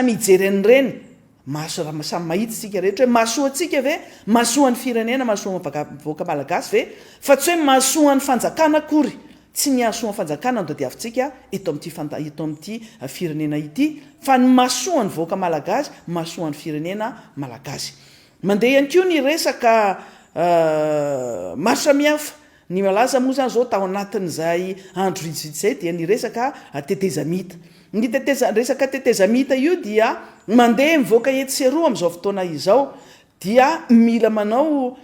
mijeren'ireny samy mahitsika rehetra hoe mahasoa antsika ve mahasoan'ny firenena mahasoavoaka malagasy ve fa tsy hoe mahasoan'ny fanjakana akory tsy ny ahasoan'ny fanjakana no dadiavintsika eto amin'ity firenena ity fa ny mahasoan'ny voaka malagasy mahasoan'ny firenena malagasy. Mandeha ihany koa ny resaka maro samihafa ny malaza moa zany zao tao anatin'izay andro vitsivitsy dia ny resaka tetezamita. Ny resaka tetezamita io dia mandeha mivoaka etseroa amin'izao fotoana izao dia mila manao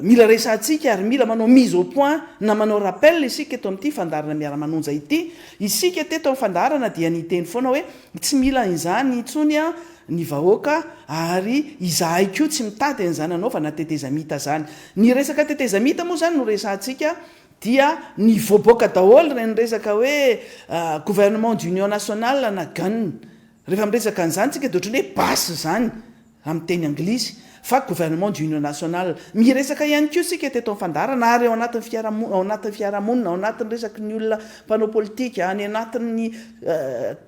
mila resantsika ary mila manao mise au point na manao rappel isika eto amin'ity fandarana miara-manonja ity. Isika teto amin'ny fandarana dia ny teny foana hoe tsy mila izany intsony ny vahoaka ary izahay koa tsy mitady an'izany anaovana tetezamita zany. Ny resaka tetezamita moa zany no resantsika dia ny voaboaka daholo reny resaka hoe gouvernement d'union nationale na GUN. Rehefa miresaka an'izany tsika dia ohatrany hoe basy zany amin'ny teny anglisy fa gouvernement d'union nationale. Miresaka ihany koa sika teto amin'ny fandarana ary ao anatin'ny fiarahamonina ao anatin'ny resaky ny olona mpanao politika any anatin'ny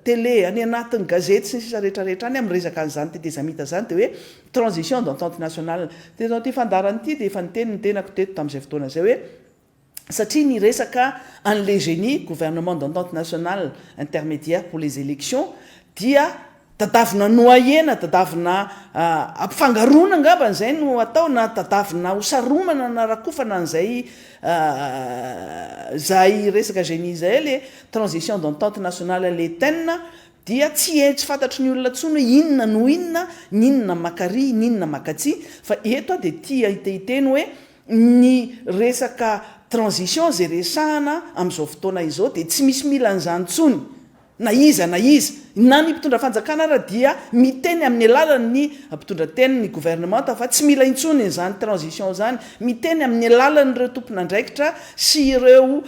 télé any anatin'ny gazety sy sisa rehetrarehetra any amin'ny resaka an'izany tetezamita zany dia hoe transition d'entente nationale. Teto amin'ity fandarana ity dia efa ny tenako teto tamin'izay fotoana izay hoe satria ny resaka an'le génie gouvernement d'entente nationale intermédiaire pour les élections dia tadavina noyena tadavina ampifangarona angamba n'izay no atao na tadavina hosaromana na rakofana n'izay zay resaka génie zay le transition d'entente nationale le tenna dia tsy fantatry ny olona tsony hoe inona no inona ninona makary ninona makatsy fa eto dia tia hitehiteny hoe ny resaka transition zay resahana amin'izao fotoana izao dia tsy misy mila an'izany tsony na iza na ny mpitondra fanjakana raha dia miteny amin'ny alalan'ny mpitondra teny ny gouvernement fa tsy mila intsony izany transition zany miteny amin'ny alalan'ireo tompona andraikitra sy ireo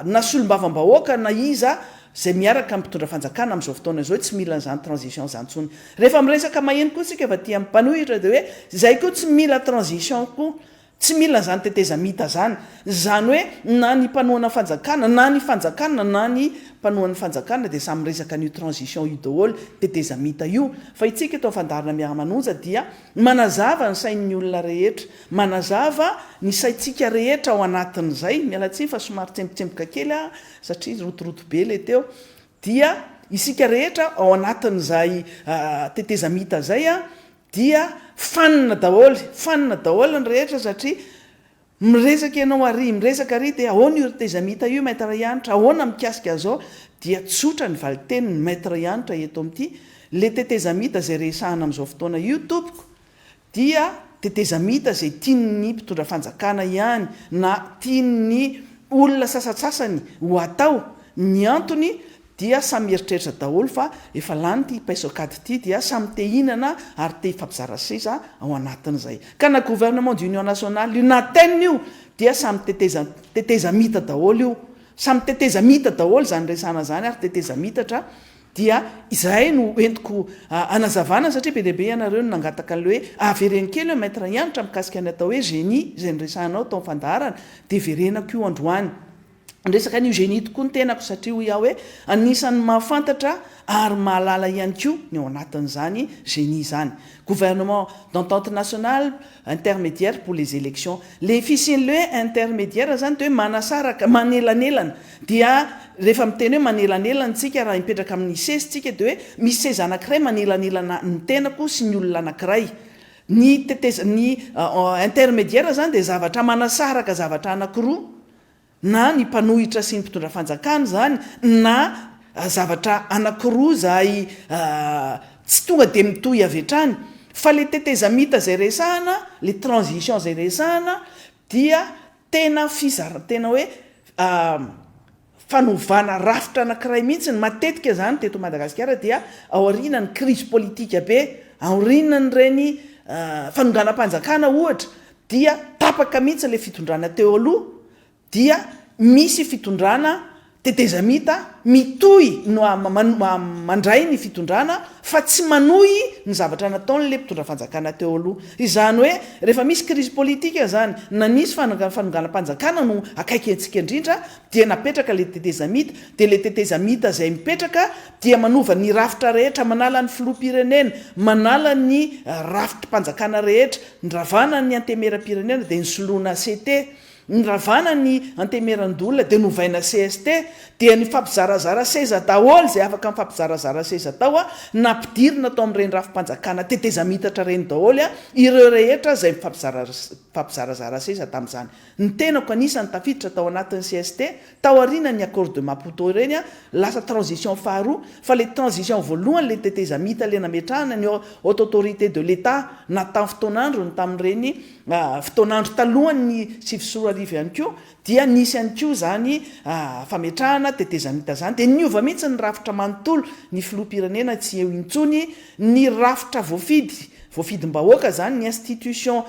nasolombavambahoaka na iza zay miaraka mpitondra fanjakana amin'izao fotoana izao tsy mila an'izany transition zany tsony. Rehefa miresaka maheno koa sika efa tia mpanohitra dia hoe zay koa tsy mila transition koa tsy mila zany tetezamita zany zany hoe na ny mpanohana fanjakana na ny fanjakana na ny mpanohan'ny fanjakana dia samy resaka ny transition io daholo tetezamita io. Fa itsika eto fandarana miara-manonja dia manazava ny sain'ny olona rehetra manazava ny saitsika rehetra ao anatin'izay mialatsiny fa somary tsembotsemboka kely satria rotoroto be le teo dia isika rehetra ao anatin'izay tetezamita zay dia fanina daholo ny rehetra satria miresaka ianao miresaka ary dia ahoana io tetezamita io maître ianitra ahoana mikasika zao dia tsotra ny valiteny ny maître ianitra eto amin'ity le tetezamita zay resahana amin'izao fotoana io tompoko dia tetezamita zay tian'ny mpitondra fanjakana ihany na tian'ny olona sasatsasany ho atao ny antony dia samy eritreritra daholo fa efa lany ty paisokady ity dia samy tehinana ary te hifampizaraseza ao anatin'izay ka na gouvernement d'union nationale io na tenina io dia samy tetezamita daholo io samy tetezamita daholo zany resana zany ary tetezamitatra dia izahay no entiko anazavana satria be deaibe ianareo no nangataka an'le hoe avereny kely hoe maître ianitra mikasika ny atao hoe génie zay nyresanao tao fandarana dia verenako io androany resaka ny génie tokoa ny tenako satria hoy aho hoe anisan'ny mahafantatra ary mahalala ihany koa ny ao anatin'izany génie zany. Gouvernement d'entente nationale intermédiaire pour les élections le fisian'le hoe intermédiaire zany dia hoe manasaraka manelanelana dia rehefa miteny hoe manelanelana tsika raha mipetraka amin'ny seza tsika dia hoe misy seza anankiray manelanelana ny tenako sy ny olona anankiray. Ny intermédiaire zany dia zavatra manasaraka zavatra anankiroa na ny mpanohitra sy ny mpitondra fanjakana zany na zavatra anankiroa zay tsy tonga dia mitohy avy hatrany fa le tetezamita zay resahana le transition zay resahana dia tena tena hoe fanovana rafitra anankiray mihitsy ny matetika zany teto Madagasikara dia aorianany crise politika be aorianany reny fanonganam-panjakana ohatra dia tapaka mihitsy le fitondrana teo aloha dia misy fitondrana tetezamita mitoy no mandray ny fitondrana fa tsy manoy ny zavatra nataon'le mpitondra fanjakana teo aloha izany hoe rehefa misy crise politika zany na nisy fanonganam-panjakana no akaiky antsika indrindra dia napetraka le tetezamita dia le tetezamita zay mipetraka dia manova ny rafitra rehetra manala ny filoha-pirenena manala ny rafitrim-panjakana rehetra nyravana ny antemera-pirenena dia ny soloana CT nyravana ny antemerandolona dia novaina CST dia ny fampizarazara seza daholo zay afaka mifampizarazara seza tao a nampidirina tao amin'ireny rafim-panjakana tetezamitatra reny daholo a ireo rehetra zay mifampizarazara seza tamin'izany ny tenako anisany tafiditra tao anatin'ny CST tao arina ny accord de Maputo reny a lasa transition faharoa fa le transition voalohany le tetezamita le nametrahana ny haute autorité de l'État natao fotoanandro ny tamin'ireny fotoanandro talohany sivy ihany koa dia nisy ihany koa zany fametrahana tetezamita zany dia niova mihitsy ny rafitra manontolo ny filoha-pirenena tsy eo intsony ny rafitra voafidim-bahoaka zany ny institution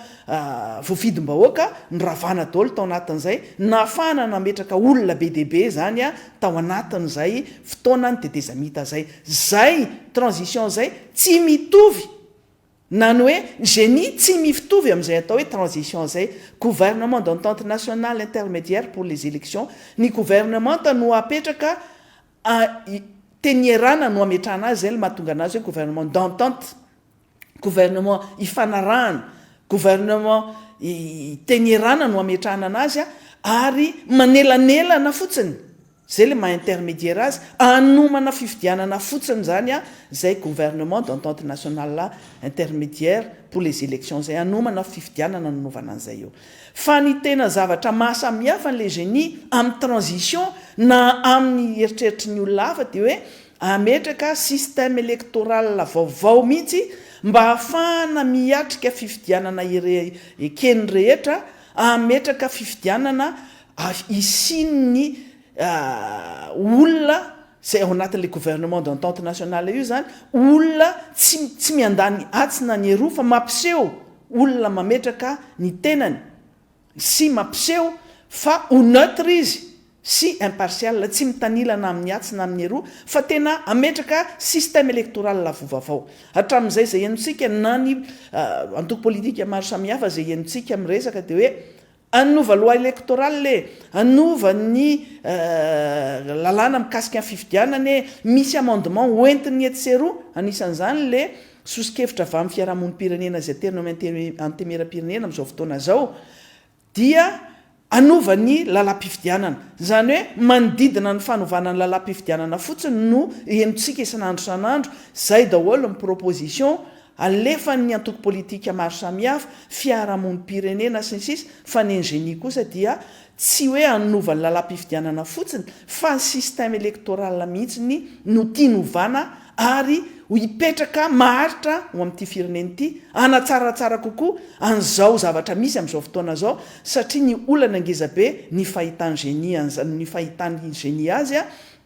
voafidim-bahoaka nyravana daholo tao anatin'izay nahafahana nametraka olona be deaibe zany a tao anatin'izay fotoana ny tetezamita zay transition zay tsy mitovy nany hoe génie tsy mifitovy amin'izay atao hoe transition zay gouvernement d'entente nationale intermédiaire pour les élections ny gouvernement no apetraka tenierana no ametrahana azy zay le mahatonga anazy hoe gouvernement d'entente gouvernement ifanarahana gouvernement tenierana no ametrahana anazy ary manelanelana fotsiny zay le maha-intermédiaire azy anomana fifidianana fotsiny zany zay gouvernement d'entente nationale intermédiaire pour les élections zay anomana fifidianana nanovana an'izay eo fa ny tena zavatra mahasamihafa n'le génie amin'ny transition na amin'ny eritreritry ny olona hafa dia hoe ametraka système électoral vaovao mihitsy mba hahafahana miatrika fifidianana ekeny rehetra ametraka fifidianana isinny olona zay ao anatin'le gouvernement d'entente nationale io zany olona tsy miandany atsina ny eroa fa mampiseho olona mametraka ny tenany sy mampiseho fa ho neutre izy sy impartial tsy mitanilana amin'ny atsina amin'ny eroa fa tena ametraka système électoral lavovavao hatramin'izay zay ianotsika na ny antoko politika maro samihafa zay ianotsika miresaka dia hoe anova loi électorale le anova ny lalàna mikasika ny fifidianany misy amendement hoentiny etseroa anisan'izany le sosikevitra avy amin'ny fiarahamonimpirenena zay terina antemera-pirenena amin'izao fotoana zao dia anova ny lalam-pifidianana zany hoe manodidina ny fanovana ny lalam-pifidianana fotsiny no enotsika isan'andro san'andro zay daholo ny proposition alefa ny antoko politika maro samihafa fiarahamonimpirenena sy ny sisa fa ny génie kosa dia tsy hoe anova ny lalam-pifidianana fotsiny fa ny système électoral mihitsiny no tianovana ary ho hipetraka maharitra ho amin'ity firenena ity anatsaratsara kokoa an'izao zavatra misy amin'izao fotoana zao satria ny olana angezabe ny fahitany génie ny fahitany génie azy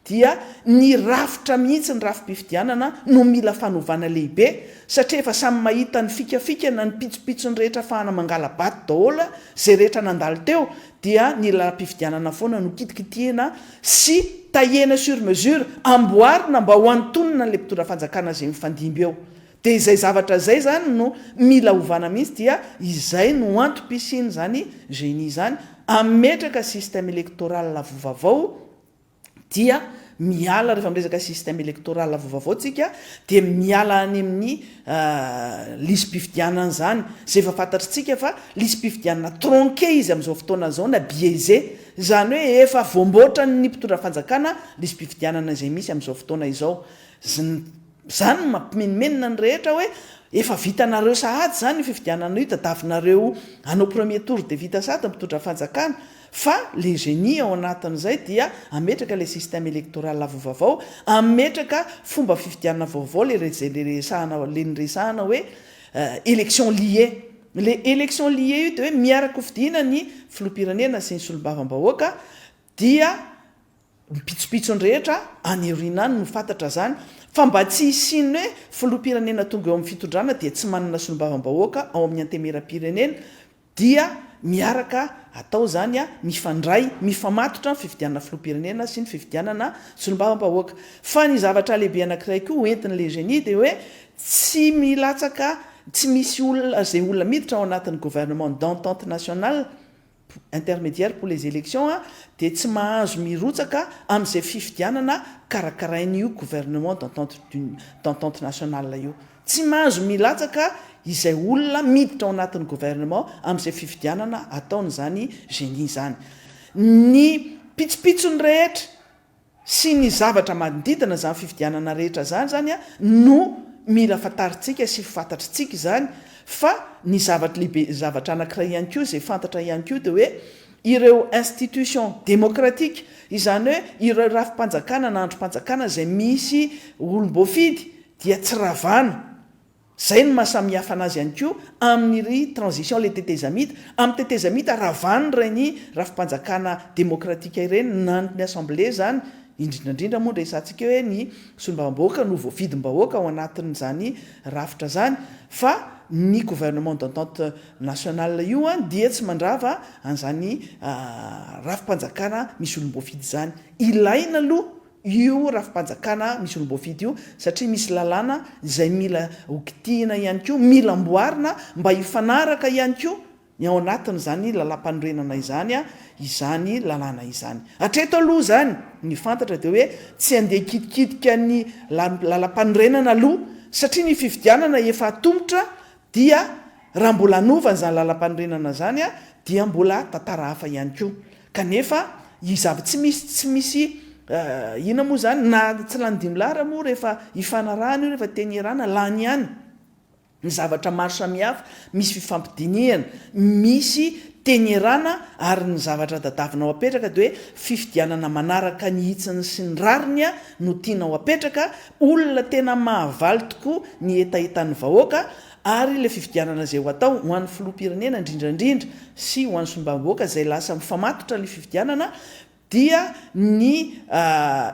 dia ny rafitra mihitsy ny rafim-pifidianana no mila fanovana lehibe satria efa samy mahita ny fikafika na ny pitsopitsony rehetra fahana mangala baty daholo zay rehetra nandalo teo dia ny lalam-pifidianana foana no kitikitihana sy tahena sur mesure amboarina mba ho antonona n'le mpitondra fanjakana zay mifandimby eo dia izay zavatra zay zany no mila ovana mihitsy dia izay no antom-pisiny zany génie zany ametraka système électoral lavovavao dia miala rehefa miresaka système électoral vovavao tsika dia miala any amin'ny lisy-pifidianana zany zay efa fantatritsika fa lisy-pifidianana tronqué izy amin'izao fotoana zao na biaisé zany hoe efa voamboatra ny mpitondra fanjakana lisy-pifidianana zay misy amin'izao fotoana izao zany mampimenimenina ny rehetra hoe efa vitanareo sahady zany fifidianana io tadavinareo anao premier tour dia vita sady mpitondra fanjakana fa le génie ao anatin'izay dia ametraka le système électoral vovavao ametraka fomba fifidianana vaovao le nyresahana hoe élection liée le élection liée io dia hoe miaraka hofidiana ny filoha-pirenena sy ny solombavambahoaka dia mipitsopitsony rehetra aneorinany no fantatra zany fa mba tsy hisiny hoe filoha-pirenena tonga eo amin'ny fitondrana dia tsy manana solombavambahoaka ao amin'ny antemera-pirenena dia miaraka atao zany a mifandray mifamatotra fifidianana filoam-pirenena sy ny fifidianana solombavam-bahoaka fa ny zavatra lehibe anankiray koa hoentin' le génie de hoe tsy milatsaka tsy misy olona zay olona miditra ao anatin'ny gouvernement d'entente nationale intermédiaire pour les élections de tsy mahazo mirotsaka amin'izay fifidianana karakarain'io gouvernement d'entente nationale io tsy mahazo milatsaka izay olona miditra ao anatin'ny gouvernement amin'izay fifidianana ataony zany génie zany ny pitsopitsony rehetra sy ny zavatra manodidina zany fifidianana rehetra zany a no mila fantaritsika sy fantatritsika zany fa ny zavatra lehibe zavatra anankiray ihany ko zay fantatra ihany ko de hoe ireo institution démocratique izany hoe ireo rafim-panjakana na androm-panjakana zay misy olom-boafidy dia tsy ravana zay no mahasamihafa anazy ihany ko amin'ny transition le tetezamita amin'ny tetezamita ravany reny rafim-panjakana démocratique ireny na ny assemblée zany indrindrandrindra moa ndraisantsika hoe ny solombavam-bahoaka no voafidim-bahoaka ao anatin'zany rafitra zany fa ny gouvernement d'entente nationale io dia tsy mandrava an'zany rafim-panjakana misy olom-boafidy zany ilaina aloha io rafim-panjakana misy olom-boafidy io satria misy lalàna zay mila okitihina ihany ko mila mboarina mba hifanaraka ihany ko ny ao anatin' zany lalam-panorenana izany izany lalàna izany atreto aloha zany ny fantatra de hoe tsy andeha kidikitika ny lalam-panorenana aloha satria ny fifidianana efa atombotra dia raha mbola anovany zany lalam-panorenana zany dia mbola tantara hafa ihany ko kanefa izava tsy misy ina moa zany na tsy lany dimylara moa rehefa ifanarahana io rehefa tenyerana lany ihany ny zavatra maro samihafa misy fifampidiniana misy tenyerana ary ny zavatra dadavinao apetraka de hoe fifidianana manaraka ny hitsiny sy ny rariny no tianao apetraka olona tena mahavaly tokoa ny etaetan'ny vahoaka ary le fifidianana zay ho atao ho an'ny filoam-pirenena indrindrandrindra sy ho an'ny solombavam-bahoaka zay lasa mifamatotra le fifidianana dia ny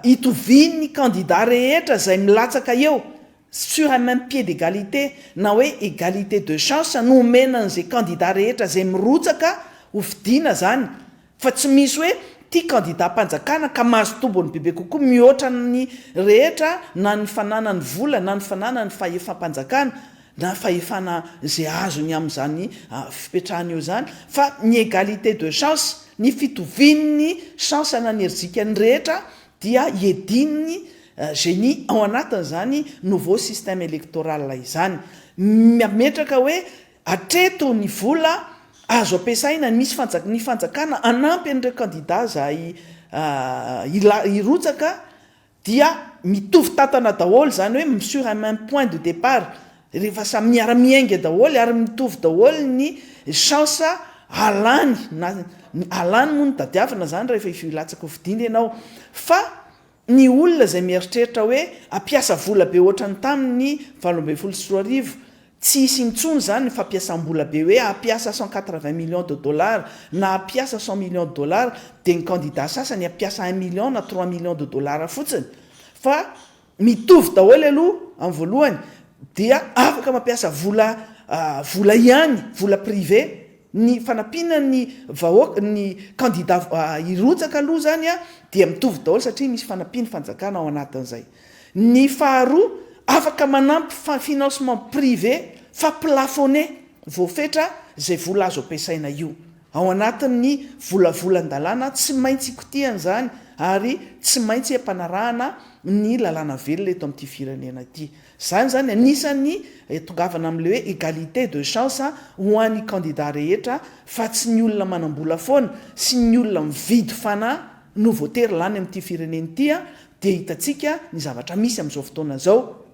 itovian'ny candidat rehetra zay milatsaka eo sur un même pied d'égalité na hoe égalité de chance no omenan'izay candidat rehetra zay mirotsaka ho fidiana zany fa tsy misy hoe tia candidat mpanjakana ka mahazo tombony bebe kokoa mihoatra ny rehetra na ny fananany vola na ny fananany fahefam-panjakana na fahefana zay azony amin'izany fipetrahany eo zany fa ny égalité de chance ny fitovian'ny chance nanerzikany rehetra dia iedininy génie ao anatin'zany nouveau système électoral izany metraka hoe atreto ny vola azo ampiasaina misy ny fanjakana anampy an'ireo candidat zay irotsaka dia mitovy tatana daholo zany hoe sur un même point de départ rehefa samy miara-miainga daholo ary mitovy daholo ny chance alany alany moa ny tadiavina zany rehefa ifilatsaka ho fidina ianao fa ny olona zay mieritreritra hoe ampiasa vola be ohatrany tamin'ny 2024 tsy hisy intsony zany ny fampiasam-bola be hoe ampiasa 180 millions de dollars na ampiasa 100 millions de dollars de ny candidat sasany ampiasa 1 million na 3 millions de dollars fotsiny fa mitovy daholo aloha amin'ny voalohany dia afaka mampiasa vola ihany vola privé ny fanampiana ny vahoaka ny candidat irotsaka aloha zany dia mitovy daholo satria misy fanampiany fanjakana ao anatin'izay ny faharoa afaka manampy financement privé fa plafonné voafetra zay vola azo ampiasaina io ao anatin'ny volavolan-dalàna tsy maintsy ikotihany zany ary tsy maintsy ampanarahana ny lalàna velona eto amin'ity firenena ity zany anisan'ny tongavana amin'le hoe égalité de chance ho an'ny candidat rehetra fa tsy ny olona manam-bola foana sy ny olona mividy fana no voatery lany amin'ity firenena ity dia hitatsika ny zavatra misy amin'izao fotoana zao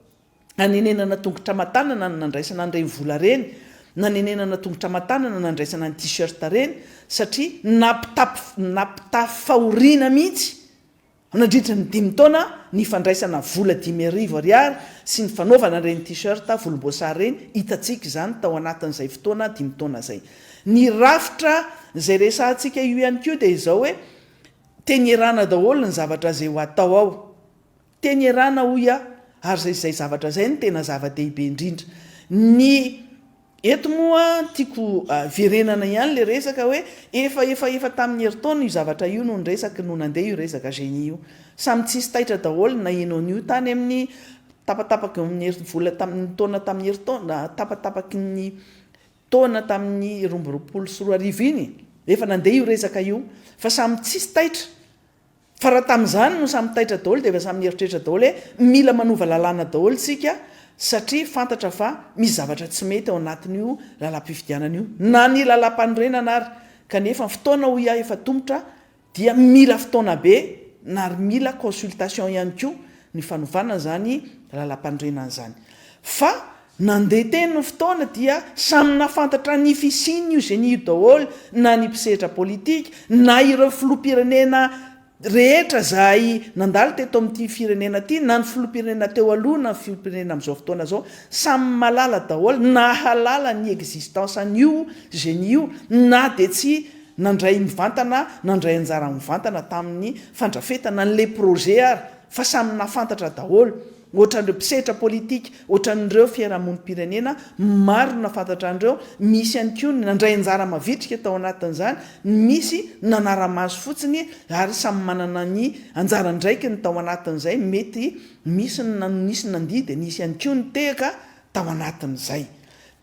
nanenenana tongotra matanana ny nandraisana an'ireny vola reny nanenenana tongotra matanana nandraisana ny t-shirt reny satria napitafy fahoriana mihitsy nandritra ny 5 taona ny fandraisana vola 5,000 ariary sy ny fanaovana reny t-shirt volomboasary reny hitatsika zany tao anatin'izay fotoana 5 taona zay ny rafitra zay resantsika io ihany ko dia izao hoe tenyerana daholo ny zavatra zay ho atao ao tenyerana hoy ary zay zavatra zay ny tena zava-dehibe indrindra ny eto moa tiako verenana ihany le resaka hoe efa tamin'ny heritaona io zavatra io no nyresaka no nandeha io resaka genie io samy tsisy taitra daholo na enon'io tany amin'ny tapatapaky vola tamin'ny taona tamin'ny heritaona tapatapaky ny taona tamin'ny romboroapolo sy roa arivo iny efa nandeha io resaka io fa samy tsisy taitra fa raha tamin'izany no samy taitra daholo dia efa samy eritreritra daholo hoe mila manova lalàna daholo tsika satria fantatra fa misy zavatra tsy mety ao anatin'io lalam-pifidianana io na ny lalam-panorenana ary kanefa fotoana ho ia efa tombotra dia mila fotoana be na ry mila consultation ihany koa ny fanovana zany lalam-panorenana zany fa nandeha teny no fotoana dia samy nafantatra ny fisiny io genie io daholo na ny mpisehatra politika na ireo filoha-pirenena rehetra zahay nandalo teto amin'ity firenena ty na ny filoha-pirenena teo aloha na ny filoha-pirenena amin'izao fotoana zao samy malala daholo na halala ny existence an'io genie io na de tsy nandray mivantana nandray anjara mivantana tamin'ny fandrafetana n'le projet ary fa samy nafantatra daholo ohatran'ireo mpisehatra politika ohatran'ireo fiarahamonim-pirenena maro nafantatra an'ireo misy ihany koa nandray anjara mavitrika tao anatin'izany misy nanara-maso fotsiny ary samy manana ny anjara ndraiky ny tao anatin'izay mety misy nandihy dia nisy ihany koa ny tehaka tao anatin'izay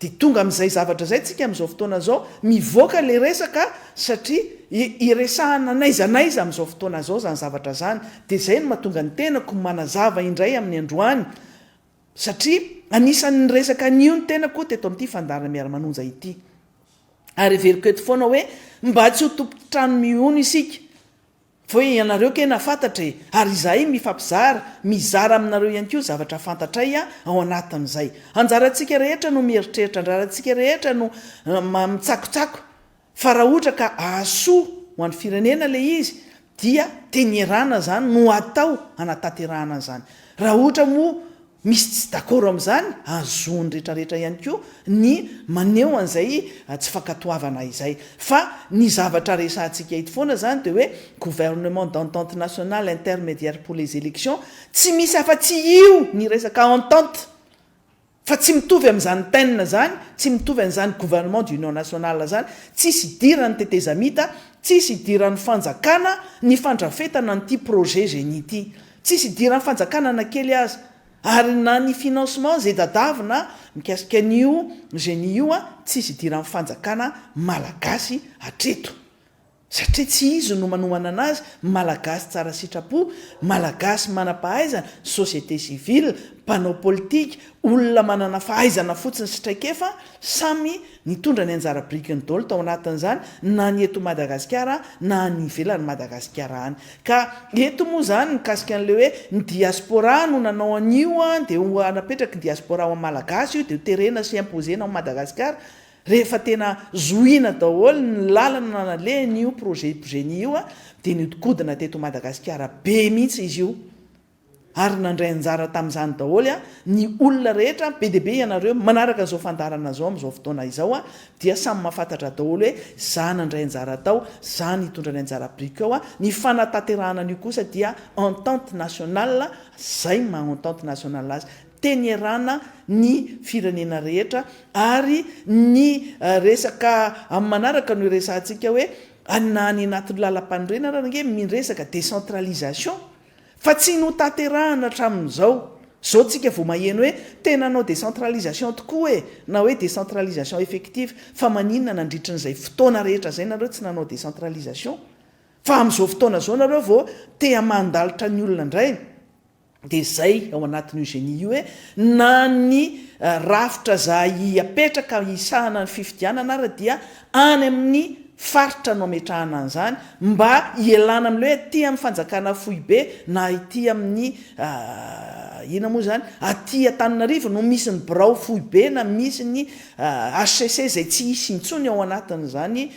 dia tonga amin'izay zavatra zay tsika amin'izao fotoana zao mivoaka le resaka satria iresahana naizanaiza amin'izao fotoana zao zany zavatra zany dia zay no mahatonga ny tenako manazava indray amin'ny androany satria anisan'ny resaka nio ny tenako teto amin'ity fandarana miara-manonja ity ary everiko eto foana hoe mba tsy ho tompotrano miono isika fa hoe ianareo ke nafantatra e ary izahay mifampizara mizara aminareo ihany koa zavatra fantatray ao anatin'izay anjarantsika rehetra no mieritreritra anjarantsika rehetra no mitsakotsako fa raha ohatra ka ahasoa ho an'ny firenena le izy dia tenierana zany no atao anatanterahana zany raha ohatra moa misy tsy dakoro amin'izany azoany rehetrarehetra ihany koa ny maneho an'izay tsy fankatoavana izay fa ny zavatra resantsika ito foana zany dia hoe gouvernement d'entente nationale intermédiaire pour les élections tsy misy afa-tsy io ny resaka entente fa tsy mitovy amin'izany tenina zany tsy mitovy amin'izany gouvernement d'union nationale zany tsisy idirany tetezamita tsisy idiran'ny fanjakana ny fandrafetana n'ity projet genie ity tsisy idiran'ny fanjakana na kely azy ary na ny financement zay dadavina mikasika an'io genie io tsisy idiran'ny fanjakana malagasy hatreto satria tsy izy no manomana anazy malagasy tsara sitrapo malagasy manam-pahaizana société civile mpanao politika olona manana fahaizana fotsiny sitraikefa samy nitondra ny anjara-birikiny daholo tao anatin'izany na ny eto Madagasikara na ny ivelany Madagasikara any ka eto moa zany mikasika an'le hoe ny diaspora no nanao an'io dia ho anapetraka ny diaspora ao malagasy io dia terena sy imposena ao Madagasikara rehefa tena zoina daholo ny lalana nalehan'io projet genie io dia nodikodina teto Madagasikara be mihitsy izy io ary nandray anjara tamin'izany daholo ny olona rehetra be dia be ianareo manaraka zao fandarana zao amin'izao fotoana izao dia samy mahafantatra daholo hoe za nandray anjara tao za nitondra ny anjara brika ao ny fanatanterahana an'io kosa dia entente nationale zay entente nationale azy tenierana ny firenena rehetra ary ny resaka amin'ny manaraka no resantsika hoe anany anatin'ny lalam-panorenana range miresaka décentralisation fa tsy notanterahana hatramin'izao zao tsika vao maheno hoe tena anao décentralisation tokoa e na hoe décentralisation effective fa maninona nandritra n'izay fotoana rehetra zay nareo tsy nanao décentralisation fa amin'izao fotoana zao nareo vao tea mandalitra ny olona indray dia zay ao anatin'io genie io hoe na ny rafitra zahay apetraka isahana ny fifidianana ary dia any amin'ny faritra no ametrahana an'izany mba ielana amin'le hoe aty amin'ny fanjakana fohy be na ity amin'ny ina moa zany aty Antananarivo no misy ny birao fohy be na misy ny HCC zay tsy hisy intsony ao anatin'izany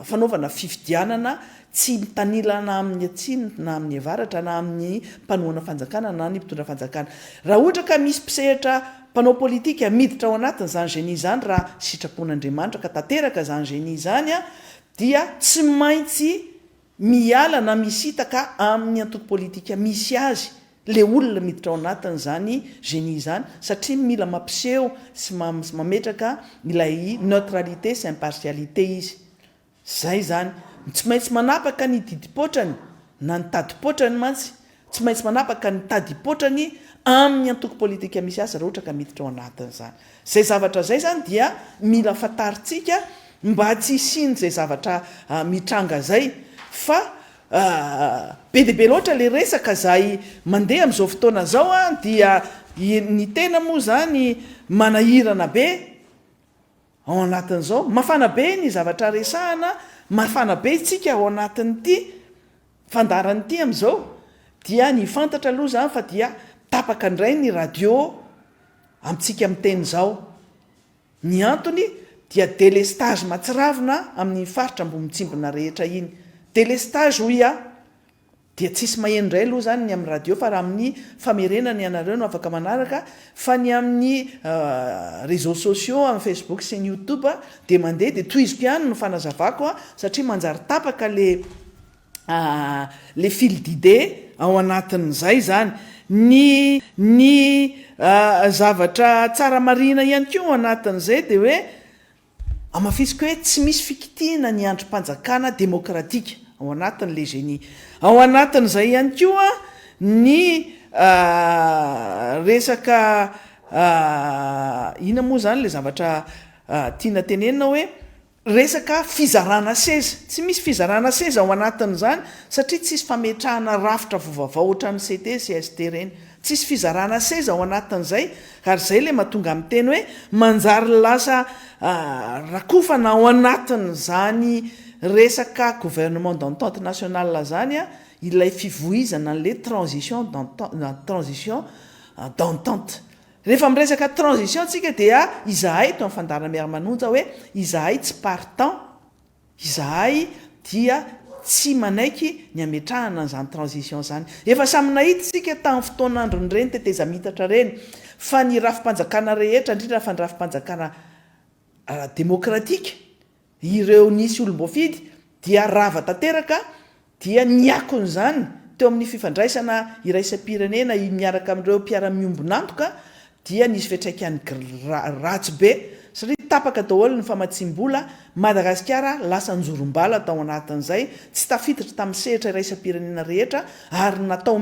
fanaovana fifidianana tsy mitanila na amin'ny atsiny na amin'ny avaratra na amin'ny mpanohana fanjakana na ny mpitondra fanjakana raha ohatra ka misy mpisehatra mpanao politika miditra ao anatin'izany genie zany raha sitrapon'Andriamanitra ka tanteraka zany genie zany dia tsy maintsy miala na misitaka amin'ny antoko politika misy azy le olona miditra ao anatiny zany génie zany satria mila mampiseho sy mametraka ilay neutralité sy impartialité izy zay zany tsy maintsy manapaka ny didipotrany na ny tadipotrany mantsy tsy maintsy manapaka ny tadipotrany amin'ny antoko politika misy azy raha ohatra ka miditra ao anatiny zany zay zavatra zay zany dia mila fataritsika mba tsy isiny zay zavatra mitranga zay fa be deabe loatra le resaka zay mandeha am'izao fotoana zao dia ny tena moa zany manahirana be ao anatin'izao mafana be ny zavatra resahana mafana be itsika ao anatin'ity fandaran'ity am'izao dia ny fantatra aloha zany fa dia tapaka indray ny radio amintsika miteny zao ny antony dia délestage matsiravina amin'ny faritra mbo mitsimbona rehetra iny délestage hoy dia tsisy maheno indray aloha zany ny amin'ny radio fa raha amin'ny famerenany ianareo no afaka manaraka fa ny amin'ny réseaux sociaux amin'ny Facebook sy ny YouTube dia mandeha dia toiziko ihany no fanazavako satria manjary tapaka le fil d'idée ao anatin'izay zany ny zavatra tsara marina ihany koa ao anatin'izay dia hoe amafisiko hoe tsy misy fikitiana ny androm-panjakana demokratika ao anatin'le génie ao anatin'izay ihany koa ny resaka ina moa zany le zavatra tiana tenenina hoe resaka fizarana seza tsy misy fizarana seza ao anatin'izany satria tsisy fametrahana rafitra vovavao ohatran'ny CT CST reny tsisy fizarana seza ao anatin'izay ary zay le mahatonga amin'ny teny hoe manjary lasa rakofana ao anatin'izany resaka gouvernement d'entente nationale zany ilay fivoizana an'le transition d'entente rehefa miresaka transition tsika dia izahay to amin'ny fandarana-miara-manonja hoe izahay tsy partant izahay dia tsy manaiky ny ametrahana an'izany transition zany efa samy nahita tsika tamin'ny fotoanandrony reny teteza mitatra reny fa ny rafim-panjakana rehetra indrindra fa ny rafim-panjakana demokratika ireo nisy olom-boafidy dia rava tanteraka dia niakony zany teo amin'ny fifandraisana iraisam-pirenena miaraka amin'ireo mpiara-miombonantoka dia nisy fiatraikany ratsy be satria tapaka daholo ny famatsim-bola Madagasikara lasa njorom-bala tao anatin'izay tsy tafiditra tamin'ny sehatra iraisam-pirenena rehetra ary natao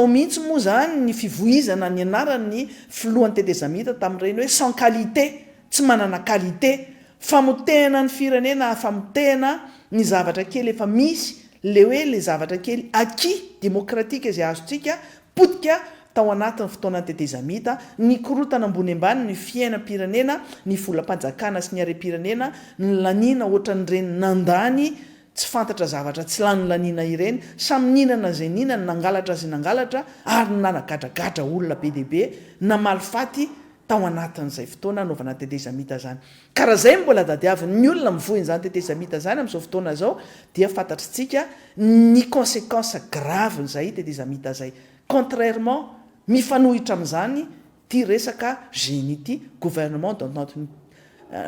mihitsy moa zany ny fivoizana ny anarany filohan'ny tetezamita tamin'ireny hoe sans qualité tsy manana qualité famotehana ny firenena famotehana ny zavatra kely efa misy le hoe le zavatra kely acquis démocratique izay azotsika potika tao anatin'ny fotoana tetezamita ny korotana ambony ambany ny fiainam-pirenena ny volam-panjakana sy ny are-pirenena ny lanina ohatran'ireny nandany tsy fantatra zavatra tsy lany lanina ireny samy ninana zay ninana nangalatra zay nangalatra ary nanagadragadra olona be deabe namalifaty tao anatin'izay fotoana anaovana tetezamita zany karaha zay mbola dadiavy ny olona mivohin'izany tetezamita zany amin'izao fotoana zao dia fantatritsika ny conséquence grave zay tetezamita zay contrairement mifanohitra amin'izany ty resaka génie ty gouvernement d'entente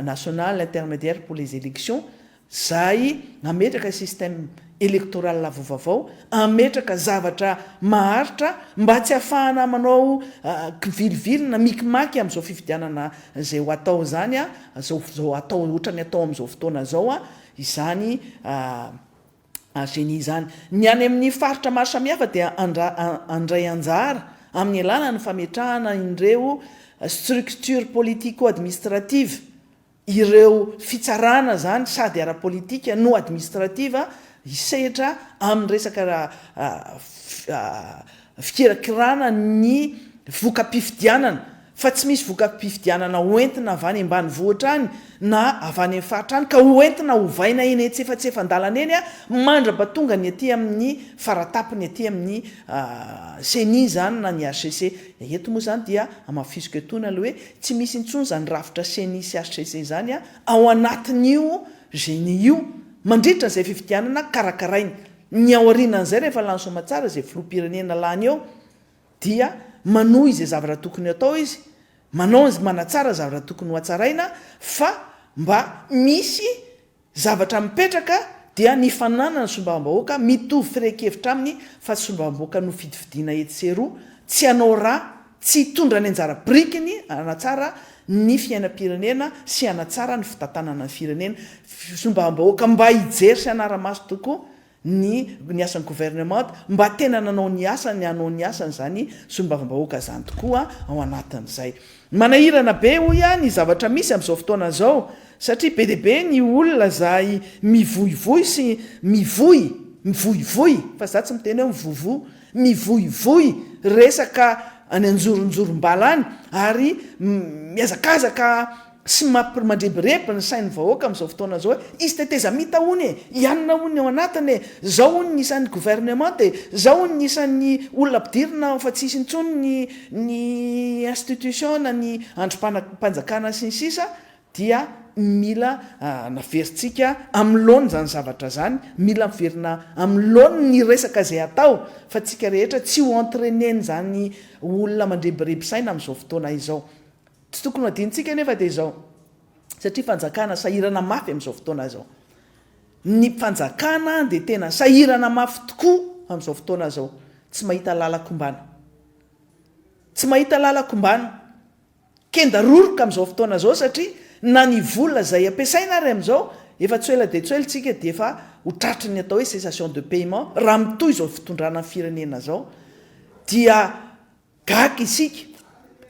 nationale intermédiaire pour les élections zay ametraka système électoral vovavao ametraka zavatra maharitra mba tsy hafahana manao vilivily na mikimaky amin'izao fifidianana zay ho atao zany zao atao ohatrany atao amin'izao fotoana zao izany génie zany ny any amin'ny faritra maro samihafa dia andray anjara amin'ny alana ny fametrahana ireo structure politico-administrative ireo fitsarana zany sady ara-politika no administrative isehitra amin'ny resaka fikirakirana ny voka-pifidianana fa tsy misy voka-pifidianana hoentina avy any ambany vohitra any na avy any amin'ny faritra any ka hoentina hovaina eny tsefatsefan-dalana eny mandra-batonga ny aty amin'ny faratapiny aty amin'ny CENI zany na ny HCC eto moa zany dia amafisiko etona le hoe tsy misy intsony zany rafitra CENI sy HCC zany ao anatin'io génie io mandritra zay fifidianana karakarainy ny ao aorianan'izay rehefa lany somatsara zay filoam-pirenena lany eo dia manohy zay zavatra tokony atao izy manao manatsara zavatra tokony ho atsaraina fa mba misy zavatra mipetraka dia ny fananana sombambahoaka mitovy firehkevitra aminy fa sombambahoaka no fidividiana etseroa tsy anao raha tsy hitondra ny anjara brikiny anatsara ny fiainam-pirenena sy anatsara ny fitantanana ny firenena sombambahoaka mba hijery sy anara-maso tokoa ny asan'ny gouvernement mba tena nanao ny asany anao ny asany zany sombambahoaka zany tokoa ao anatin'izay manahirana be hoy a ny zavatra misy am'izao fotoana zao satria be debe ny olona zay mivoivoy sy mivoivoy fa za tsy miteny hoe mivovo mivoivoy resaka any anjoronjorom-bala any ary miazakazaka sy mandrebireby ny sain'ny vahoaka am'izao fotoana zao hoe izy teteza mita hony e ianina hony ao anatiny e zao hony ny isan'ny gouvernement de zao hony ny isan'ny olona mpidirina fa tsisy intsony ny institution na ny androm-panjakana sy ny sisa dia mila naveritsika am'loany zany zavatra zany mila miverina am'loany ny resaka zay atao fa tsika rehetra tsy ho entraîneny zany olona mandrebireby saina am'izao fotoana izao tsy tokony adintsika nefa de zao satria fanjakana sahirana mafy am'izao fotoana zao ny fanjakana de tena sahirana mafy tokoa am'izao fotoana zao tsy mahita lalakombana tsy mahita lalakombana kendaroroka am'izao fotoana zao satria na ny vola zay ampiasaina ary am'izao efa tsoela de tsoeltsika de efa ho tratry ny atao hoe cessation de paiement raha mitoy zao fitondrana ny firenena zao dia gaky isika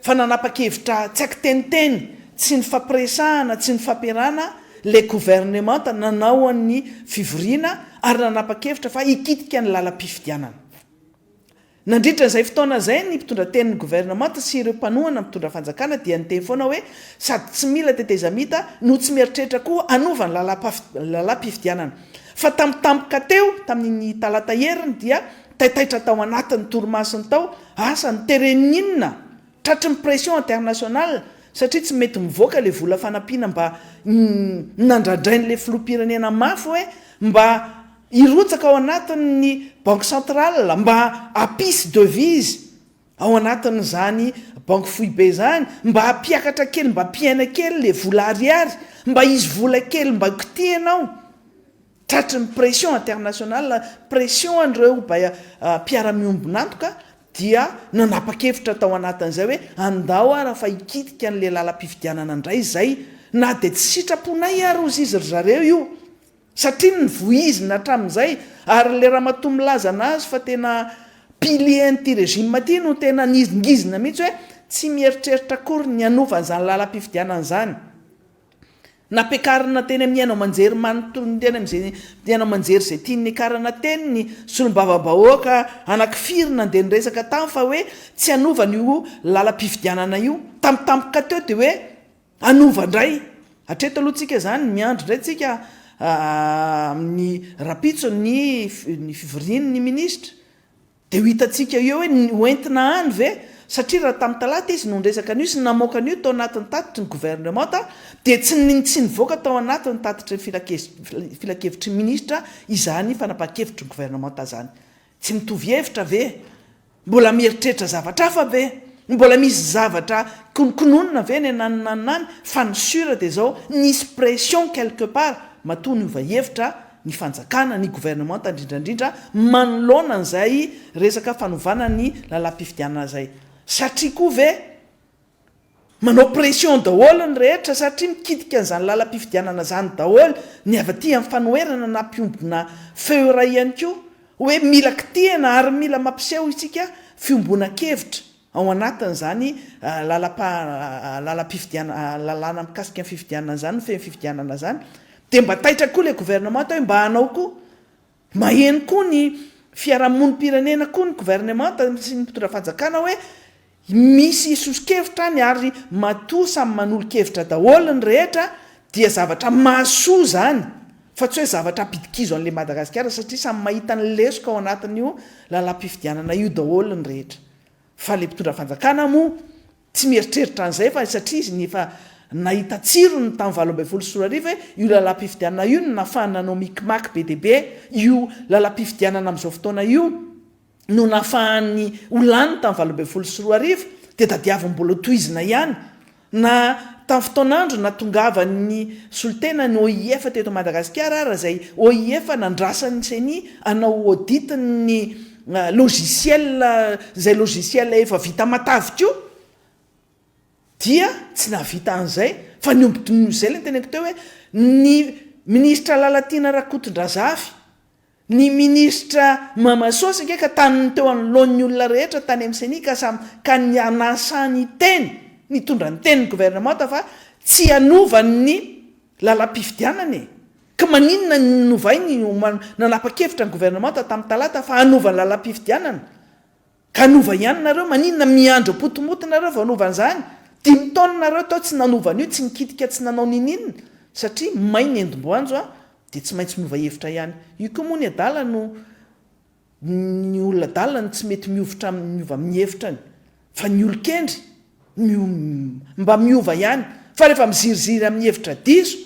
fa nanapa-kevitra tsy akiteniteny tsy ny fampiresahana tsy ny fampiarana le gouvernement nanao an'ny fivoriana ary nanapa-kevitra fa hikitika ny lalam-pifidianana nandritra n'izay fotoana zay ny mpitondra tenin'ny gouvernement sy ireo mpanohana mpitondra fanjakana dia nyteny foana hoe sady tsy mila tetezamita no tsy mieritreritra koa anova ny lalam-pifidianana fa tamitampoka teo tamin'ny talata heriny dia taitaitra tao anatin'ny torimasiny tao asa ny tereninina tratry ny pression internationale satria tsy mety mivoaka le vola fanampiana mba nandradrain'le filoham-pirenena mafy hoe mba irotsaka ao anatin'ny banque centrale mba apisy devise ao anatin'zany banque foy be zany mba ampiakatra kely mba ampiaina kely le vola ariary mba izy vola kely mba kitianao tratry ny pression internationale pression an'ireo mba mpiara-miombonantoka dia nanapa-kevitra tao anatin'izay hoe andao raha fa hikitika n'le lalam-pifidianana indray zay na de tsy sitraponay ary ozy izy ry zareo io satria ny voizina hatramin'izay ary le raha matoa milazana azy fa tena pilien'ty régime ty no tena nizingizina mihitsy hoe tsy mieritreritra akory ny anova n'zany lalam-pifidianana zany nampiakarina teny amin'ny ainao manjery manontony tena am'zay tena manjery zay tiany akarana teniny solombavam-bahoaka anakifiry nandeha nyresaka tamy fa hoe tsy anova n'io lalam-pifidianana io tamitampoka teo de hoe anova indray atreto aloha tsika zany miandro indray tsika amin'ny rapitso ny fivoriany ny ministra de ho hitatsika eo hoe hoentina any ve satria raha tamin'ny talata izy no nresaka an'io sy namoaka an'io tao anatin'ny tatitry ny gouvernement de tsy nivoaka tao anatin'ny tatitry ny filakevitry ministra izany fanapa-kevitry ny gouvernement zany tsy mitovy hevitra ve mbola mieritreritra zavatra hafa ve mbola misy zavatra konokononina ve ny naninanany fa ny sura de zao nisy pression quelque part matoa ny ova hevitra ny fanjakana ny gouvernement indrindrandrindra manoloana n'izay resaka fanovana ny lalam-pifidianana zay satria koa ve manao pression daholo ny rehetra satria mikitika n'izany lalam-pifidianana zany daholo ny avaty amin'ny fanoherana na mpiombona feura ihany koa hoe mila kitihana ary mila mampiseho isika fiombona-kevitra ao anatin'zany lalam-pifidianana lalàna mikasika ny fifidianana zany no feny fifidianana zany de mba taitra koa le gouvernement hoe mba hanao koa maheno koa ny fiarahamonimpirenena koa ny gouvernement sy ny mpitondra fanjakana hoe misy isoso-kevitra any ary matoa samy manolo-kevitra daholo ny rehetra dia zavatra mahasoa zany fa tsy hoe zavatra ampidikizo an'le Madagasikara satria samy mahita ny lesoka ao anatin'io lalam-pifidianana io daholo ny rehetra fa le mpitondra fanjakana moa tsy mieritreritra an'izay fa satria izy nefa nahita tsiro ny tamin'ny 20 sy 10 hoe io lalam-pifidianana io no nafahana nanao mikimaky be debe io lalam-pifidianana am'izao fotoana io no nafahany olany tamin'ny 20 sy 10 de tadiavy mbola toizina ihany na tamin'ny fotoanandro natongavany solotena ny OIF teto Madagasikara raha zay OIF nandrasany seny anao audit ny logiciel zay logiciel efa vita matavy dia tsy navita an'izay fa ny ombotony zay le teneko teo hoe ny ministra Lalatina Rakotondrazafy ny ministra Mamasosy ka taniny teo anoloan'ny olona rehetra tany amin'ny seny ka ny anasany teny nitondra ny tenin'ny gouvernemanta fa tsy anovany lalam-pifidianana ka maninona novainy nanapa-kevitra ny gouvernemanta tamin'ny talata fa anovany lalam-pifidianana ka anova ihany nareo maninona miandro potomoto nareo vao anovany zany 10 taona nareo tao tsy nanovany io tsy nikitika tsy nanao nininona satria mainy endomboanjo dia tsy maintsy miova hevitra ihany io koa moa ny adala no ny olona adala no tsy mety miovitra miova amin'ny hevitrany fa ny olon-kendry mba miova ihany fa rehefa miziriziry amin'ny hevitra diso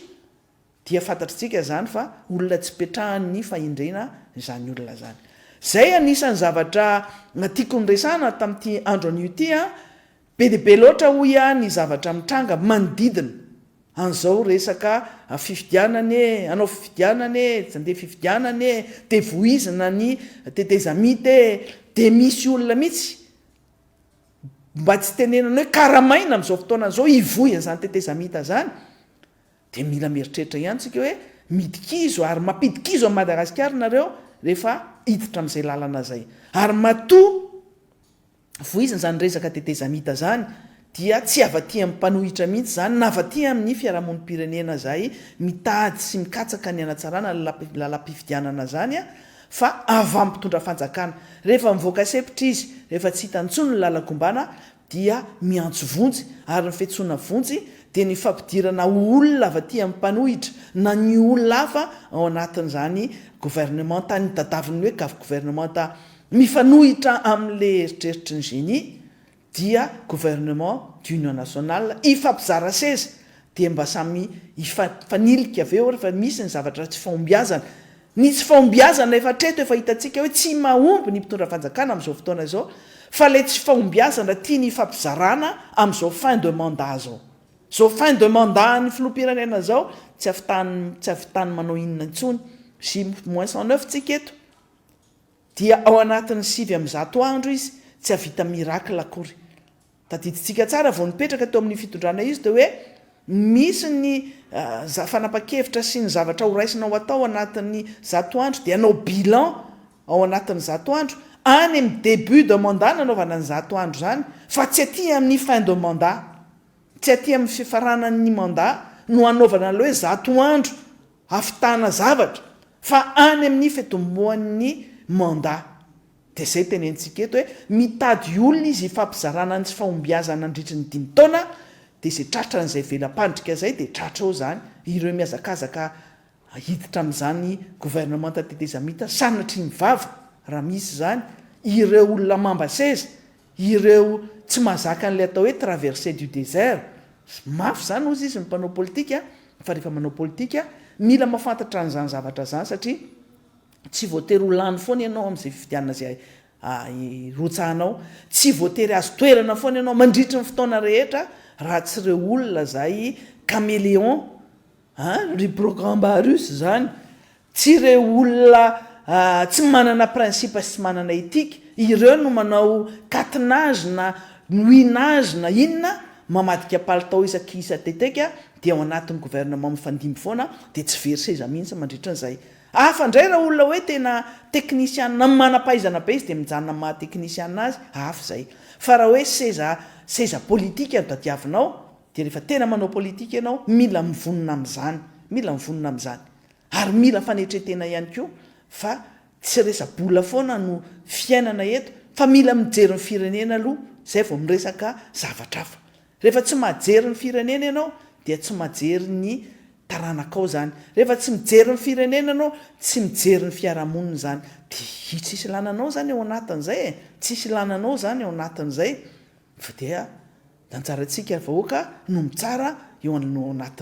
dia fantatritsika zany fa olona tsy petrahany fahendrena zany olona zany zay anisan'ny zavatra natiako nyresana tamin'ity andro an'io ty be dia be loatra hoy ny zavatra mitranga manodidina an'izao resaka fifidianany anao fifidianany tsy andeha fifidianany dia voizina ny tetezamity dia misy olona mihitsy mba tsy tenenana hoe karamaina amin'izao fotoana zao ivoy an'izany tetezamita zany dia mila mieritreritra ihany tsika hoe midikizo ary mampidikizo amin'ny Madagasikara nareo rehefa hiditra amin'izay lalana zay ary matoa voizina zany resaka tetezamita zany dia tsy avaty amin'ny mpanohitra mihitsy zany na avaty amin'ny fiarahamonim-pirenena zay mitady sy mikatsaka ny anatsarana lalam-pifidianana zany fa avy amin'ny mpitondra fanjakana rehefa mivoaka sepitra izy rehefa tsy hitantsony ny lalakombana dia miantso vonjy ary ny fiantsoana vonjy dia ny fampidirana olona avaty amin'ny mpanohitra na ny olona hafa ao anatin'izany gouvernemanta ny tadaviny hoe gavy gouvernemanta mifanohitra amin'le eritreritry ny génie dia gouvernement d'union nationale ifampizara seza dia mba samy ifanilika aveo rehefa misy ny zavatra tsy fahombiazana ny tsy fahombiazana efa treto efa hitantsika hoe tsy mahomby ny mpitondra fanjakana amin'izao fotoana izao fa le tsy fahombiazana tia ny ifampizarana amin'izao fin de mandat zao zao fin de mandat ny filoham-pirenena zao tsy avitany manao inona intsony J-9 tsika eto dia ao anatin'ny 7 andro izy tsy havita miracle akory tadiditsika tsara vao nipetraka teo amin'ny fitondrana izy dia hoe misy ny fanapa-kevitra sy ny zavatra horaisinao atao anatin'ny 100 andro dia anao bilan ao anatin'ny 100 andro any amin'ny début de mandat nanaovana ny 100 andro zany fa tsy aty amin'ny fin de mandat tsy aty amin'ny fifaranan'ny mandat no anaovana an'le hoe 100 andro afitana zavatra fa any amin'ny fitomboan'ny mandat dia zay tenentsika eto hoe mitady olona izy ifampizarana ny tsy fahombiazana nandritry ny 5 taona dia zay tratra n'izay velam-pandrika zay dia tratra ao zany ireo miazakazaka hiditra amin'izany gouvernemanta tetezamita sanatry ny vava raha misy zany ireo olona mamba seza ireo tsy mahazaka an'ilay atao hoe traversée du désert mafy zany ozy izy ny mpanao politika fa rehefa manao politika mila mahafantatra an'izany zavatra zany satria tsy voatery ho lany foana ianao amin'izay fifidianana zay rotsahanao tsy voatery azo toerana foana ianao mandritry ny fotoana rehetra raha tsy reo olona zay caméléon reprogrambarus zany tsy reo olona tsy manana principe sy manana etika ireo no manao catenage na nuinage na inona mamadika palitao isa teteka dia ao anatin'ny gouvernement mifandimby foana dia tsy very seza mihitsy mandritra an'izay hafa indray raha olona hoe tena teknisianna mana-pahaizana be izy dia mijanona maha teknisianna azy hafa zay fa raha hoe seza politika no tadiavinao dia rehefa tena manao politika ianao mila mivonona amin'izany ary mila fanetretena ihany koa fa tsy resa-bola foana no fiainana eto fa mila mijery ny firenena aloha zay vao miresaka zavatra hafa rehefa tsy mahajery ny firenena ianao dia tsy mahajery ny taranakao zany rehefa tsy mijery ny firenena ianao tsy mijery ny fiarahamonina zany dia tsisy lananao zany ao anatin'izay tsisy lananao zany ao anatin'izay fa dia danjarantsika vahoaka no mitsara eo anatin'